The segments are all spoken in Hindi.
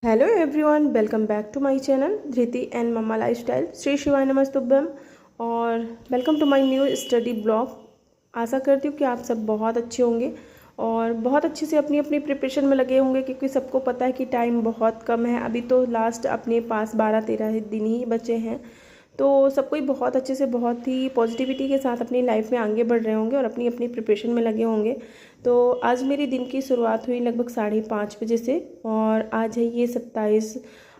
Hello everyone, welcome back to my channel Dhriti and mamma lifestyle. श्री शिवाय नमस्तुभ्यम और welcome to my new study blog. आशा करती हूँ कि आप सब बहुत अच्छे होंगे और बहुत अच्छे से अपनी अपनी प्रिपरेशन में लगे होंगे, क्योंकि सबको पता है कि टाइम बहुत कम है। अभी तो लास्ट अपने पास 12-13 दिन ही बचे हैं, तो सबको ही बहुत अच्छे से, बहुत ही पॉजिटिविटी के साथ अपनी लाइफ में आगे बढ़ रहे होंगे और अपनी अपनी प्रिपरेशन में लगे होंगे। तो आज मेरे दिन की शुरुआत हुई लगभग 5:30 बजे से और आज है ये 27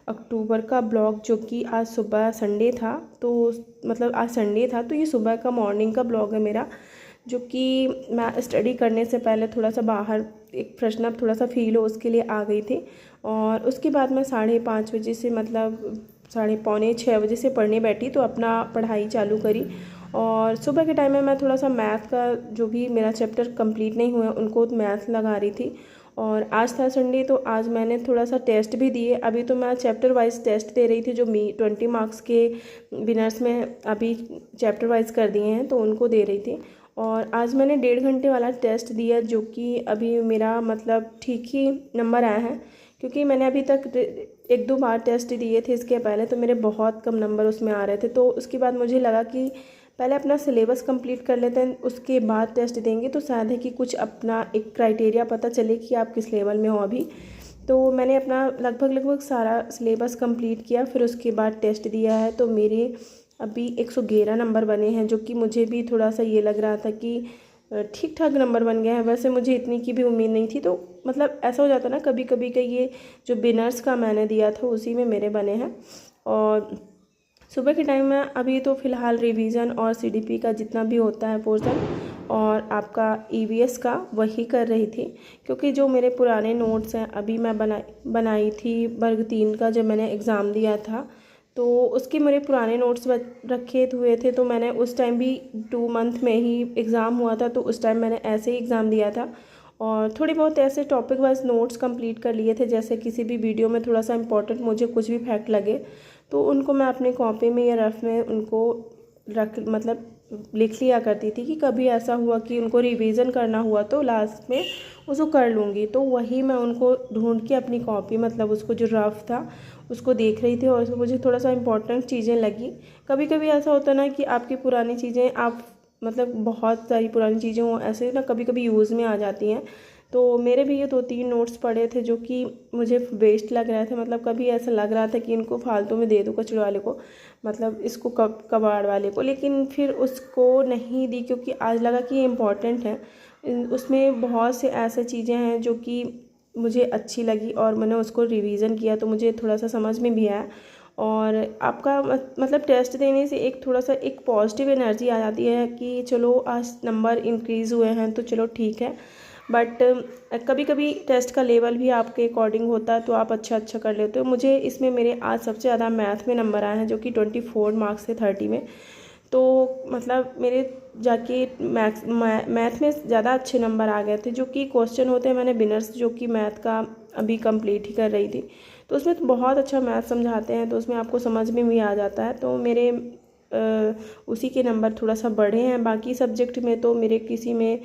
अक्टूबर का ब्लॉग, जो कि आज सुबह संडे था। तो मतलब आज संडे था, तो ये सुबह का मॉर्निंग का ब्लॉग है मेरा, जो कि मैं स्टडी करने से पहले थोड़ा सा बाहर एक फ्रेशन अप थोड़ा सा फील हो उसके लिए आ गई थी। और उसके बाद मैं 5:30 बजे से मतलब 5:45-6 बजे से पढ़ने बैठी, तो अपना पढ़ाई चालू करी। और सुबह के टाइम में मैं थोड़ा सा मैथ का, जो भी मेरा चैप्टर कंप्लीट नहीं हुआ उनको मैथ लगा रही थी। और आज था संडे, तो आज मैंने थोड़ा सा टेस्ट भी दिए। अभी तो मैं चैप्टर वाइज टेस्ट दे रही थी, जो 20 मार्क्स के विनर्स में अभी चैप्टर वाइज कर दिए हैं तो उनको दे रही थी। और आज मैंने 1.5 घंटे वाला टेस्ट दिया, जो कि अभी मेरा मतलब ठीक ही नंबर आया है, क्योंकि मैंने अभी तक 1-2 बार टेस्ट दिए थे इसके पहले, तो मेरे बहुत कम नंबर उसमें आ रहे थे। तो उसके बाद मुझे लगा कि पहले अपना सिलेबस कंप्लीट कर लेते हैं, उसके बाद टेस्ट देंगे, तो शायद है कि कुछ अपना एक क्राइटेरिया पता चले कि आप किस लेवल में हो अभी। तो मैंने अपना लगभग सारा सिलेबस कंप्लीट किया, फिर उसके बाद टेस्ट दिया है। तो मेरे अभी 111 नंबर बने हैं, जो कि मुझे भी थोड़ा सा ये लग रहा था कि ठीक ठाक नंबर बन गए हैं। वैसे मुझे इतनी की भी उम्मीद नहीं थी, तो मतलब ऐसा हो जाता ना कभी कभी का, ये जो बिनर्स का मैंने दिया था उसी में मेरे बने हैं। और सुबह के टाइम में अभी तो फ़िलहाल रिवीजन और सीडीपी का जितना भी होता है पोर्शन और आपका ईवीएस का वही कर रही थी, क्योंकि जो मेरे पुराने नोट्स हैं अभी मैं बनाई थी वर्ग 3 का जब मैंने एग्ज़ाम दिया था, तो उसके मेरे पुराने नोट्स रखे हुए थे। तो मैंने उस टाइम भी 2 मंथ में ही एग्ज़ाम हुआ था, तो उस टाइम मैंने ऐसे ही एग्ज़ाम दिया था और थोड़ी बहुत ऐसे टॉपिक वाइज नोट्स कंप्लीट कर लिए थे। जैसे किसी भी वीडियो में थोड़ा सा इंपॉर्टेंट मुझे कुछ भी फैक्ट लगे, तो उनको मैं अपने कॉपी में या रफ में उनको रख मतलब लिख लिया करती थी, कि कभी ऐसा हुआ कि उनको रिवीजन करना हुआ तो लास्ट में उसको कर लूँगी। तो वही मैं उनको ढूंढ के अपनी कॉपी, मतलब उसको जो रफ था उसको देख रही थी और उसमें मुझे थोड़ा सा इंपॉर्टेंट चीज़ें लगी। कभी कभी ऐसा होता है ना कि आपकी पुरानी चीज़ें, आप मतलब बहुत सारी पुरानी चीज़ें हो ऐसे ना कभी कभी यूज़ में आ जाती हैं। तो मेरे भी ये 2-3 नोट्स पड़े थे जो कि मुझे वेस्ट लग रहे थे, मतलब कभी ऐसा लग रहा था कि इनको फालतू में दे दूँ कचरे वाले को, मतलब इसको कबाड़ वाले को, लेकिन फिर उसको नहीं दी, क्योंकि आज लगा कि ये इम्पॉर्टेंट है। उसमें बहुत से ऐसे चीज़ें हैं जो कि मुझे अच्छी लगी और मैंने उसको रिवीज़न किया, तो मुझे थोड़ा सा समझ में भी आया। और आपका मतलब टेस्ट देने से एक थोड़ा सा एक पॉजिटिव एनर्जी आ जाती है कि चलो आज नंबर इंक्रीज़ हुए हैं तो चलो ठीक है। बट कभी कभी टेस्ट का लेवल भी आपके अकॉर्डिंग होता है, तो आप अच्छा कर लेते हो। मुझे इसमें मेरे आज सबसे ज़्यादा मैथ में नंबर आए हैं, जो कि 24 मार्क्स थे 30 में। तो मतलब मेरे जाके मैथ में ज़्यादा अच्छे नंबर आ गए थे। जो कि क्वेश्चन होते हैं, मैंने बिनर्स जो कि मैथ का अभी कंप्लीट ही कर रही थी, तो उसमें तो बहुत अच्छा मैथ समझाते हैं, तो उसमें आपको समझ में भी आ जाता है। तो मेरे उसी के नंबर थोड़ा सा बढ़े हैं। बाकी सब्जेक्ट में तो मेरे किसी में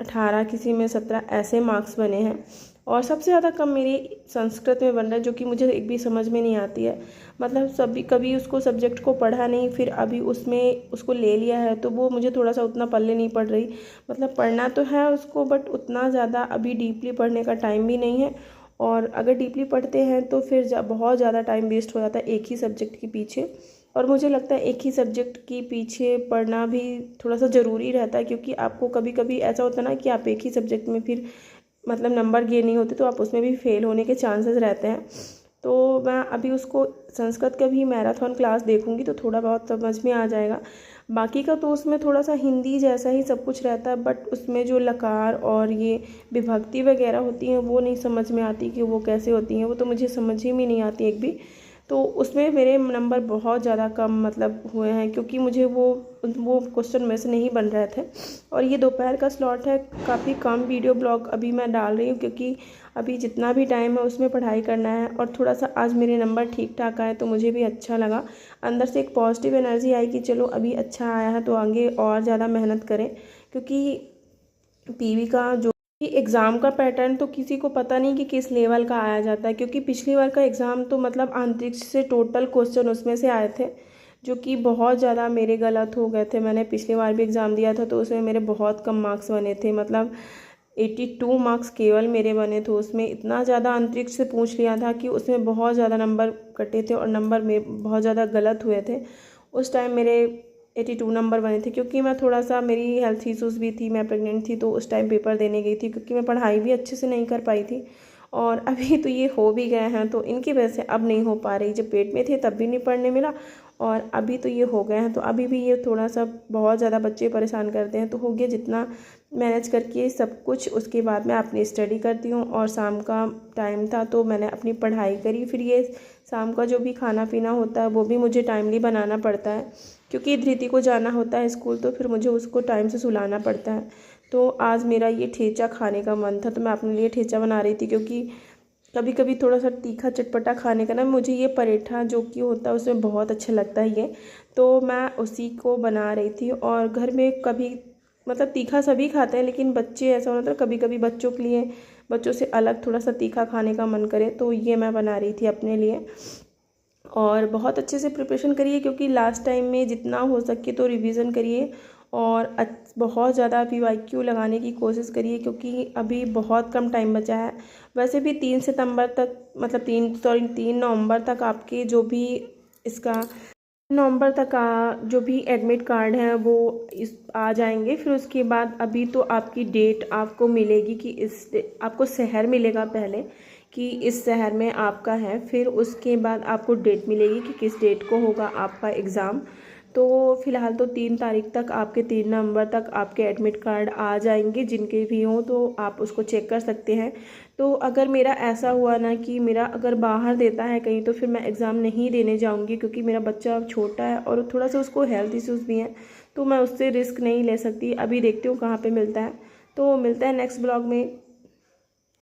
18, किसी में 17 ऐसे मार्क्स बने हैं। और सबसे ज़्यादा कम मेरी संस्कृत में बन रहा है, जो कि मुझे एक भी समझ में नहीं आती है। मतलब सभी कभी उसको सब्जेक्ट को पढ़ा नहीं, फिर अभी उसमें उसको ले लिया है, तो वो मुझे थोड़ा सा उतना पल्ले नहीं पड़ रही। मतलब पढ़ना तो है उसको, बट उतना ज़्यादा अभी डीपली पढ़ने का टाइम भी नहीं है। और अगर डीपली पढ़ते हैं तो फिर बहुत ज़्यादा टाइम वेस्ट हो जाता है एक ही सब्जेक्ट के पीछे। और मुझे लगता है एक ही सब्जेक्ट के पीछे पढ़ना भी थोड़ा सा ज़रूरी रहता है, क्योंकि आपको कभी कभी ऐसा होता है ना कि आप एक ही सब्जेक्ट में फिर मतलब नंबर गेन नहीं होते, तो आप उसमें भी फेल होने के चांसेस रहते हैं। तो मैं अभी उसको संस्कृत का भी मैराथन क्लास देखूंगी, तो थोड़ा बहुत समझ में आ जाएगा। बाकी का तो उसमें थोड़ा सा हिंदी जैसा ही सब कुछ रहता है, बट उसमें जो लकार और ये विभक्ति वगैरह होती हैं वो नहीं समझ में आती कि वो कैसे होती हैं, वो तो मुझे समझ ही में नहीं आती एक भी। तो उसमें मेरे नंबर बहुत ज़्यादा कम मतलब हुए हैं, क्योंकि मुझे वो क्वेश्चन में से नहीं बन रहे थे। और ये दोपहर का स्लॉट है, काफ़ी कम वीडियो ब्लॉग अभी मैं डाल रही हूँ, क्योंकि अभी जितना भी टाइम है उसमें पढ़ाई करना है। और थोड़ा सा आज मेरे नंबर ठीक ठाक आए, तो मुझे भी अच्छा लगा। अंदर से एक पॉजिटिव एनर्जी आई कि चलो अभी अच्छा आया है तो आगे और ज़्यादा मेहनत करें, क्योंकि पीवी का जो ये एग्ज़ाम का पैटर्न तो किसी को पता नहीं कि किस लेवल का आया जाता है, क्योंकि पिछली बार का एग्ज़ाम तो मतलब अंतरिक्ष से टोटल क्वेश्चन उसमें से आए थे, जो कि बहुत ज़्यादा मेरे गलत हो गए थे। मैंने पिछली बार भी एग्ज़ाम दिया था तो उसमें मेरे बहुत कम मार्क्स बने थे, मतलब 82 मार्क्स केवल मेरे बने थे। उसमें इतना ज़्यादा अंतरिक्ष से पूछ लिया था कि उसमें बहुत ज़्यादा नंबर कटे थे और नंबर में बहुत ज़्यादा गलत हुए थे। उस टाइम मेरे 82 नंबर बने थे, क्योंकि मैं थोड़ा सा, मेरी हेल्थ इश्यूज़ भी थी, मैं प्रेग्नेंट थी, तो उस टाइम पेपर देने गई थी, क्योंकि मैं पढ़ाई भी अच्छे से नहीं कर पाई थी। और अभी तो ये हो भी गए हैं तो इनकी वजह से अब नहीं हो पा रही। जब पेट में थे तब भी नहीं पढ़ने मिला, और अभी तो ये हो गए हैं तो अभी भी ये थोड़ा सा बहुत ज़्यादा बच्चे परेशान करते हैं। तो हो गया जितना मैनेज करके सब कुछ, उसके बाद मैं अपनी स्टडी करती हूँ। और शाम का टाइम था तो मैंने अपनी पढ़ाई करी। फिर ये शाम का जो भी खाना पीना होता है वो भी मुझे टाइमली बनाना पड़ता है, क्योंकि धृति को जाना होता है स्कूल, तो फिर मुझे उसको टाइम से सुलाना पड़ता है। तो आज मेरा ये ठेचा खाने का मन था तो मैं अपने लिए ठेचा बना रही थी, क्योंकि कभी कभी थोड़ा सा तीखा चटपटा खाने का ना, मुझे ये पराठा जो कि होता है उसमें बहुत अच्छा लगता है ये, तो मैं उसी को बना रही थी। और घर में कभी मतलब तीखा सभी खाते हैं, लेकिन बच्चे ऐसा होता है कभी कभी बच्चों के लिए, बच्चों से अलग थोड़ा सा तीखा खाने का मन करे, तो ये मैं बना रही थी अपने लिए। और बहुत अच्छे से प्रिपरेशन करिए, क्योंकि लास्ट टाइम में जितना हो सके तो रिवीजन करिए, और बहुत ज़्यादा PYQ लगाने की कोशिश करिए, क्योंकि अभी बहुत कम टाइम बचा है। वैसे भी 3 सितंबर तक, मतलब 3 नवंबर तक आपके जो भी इसका नवंबर तक का जो भी एडमिट कार्ड है वो इस आ जाएंगे। फिर उसके बाद अभी तो आपकी डेट आपको मिलेगी कि आपको शहर मिलेगा पहले कि इस शहर में आपका है, फिर उसके बाद आपको डेट मिलेगी कि किस डेट को होगा आपका एग्ज़ाम। तो फ़िलहाल तो 3 तारीख तक, आपके 3 नवंबर तक आपके एडमिट कार्ड आ जाएंगे, जिनके भी हों तो आप उसको चेक कर सकते हैं। तो अगर मेरा ऐसा हुआ ना कि मेरा अगर बाहर देता है कहीं, तो फिर मैं एग्ज़ाम नहीं देने जाऊंगी, क्योंकि मेरा बच्चा छोटा है और थोड़ा सा उसको हेल्थ इश्यूज़ भी हैं, तो मैं उससे रिस्क नहीं ले सकती। अभी देखती हूँ कहाँ पे मिलता है। तो मिलता है नेक्स्ट ब्लॉग में।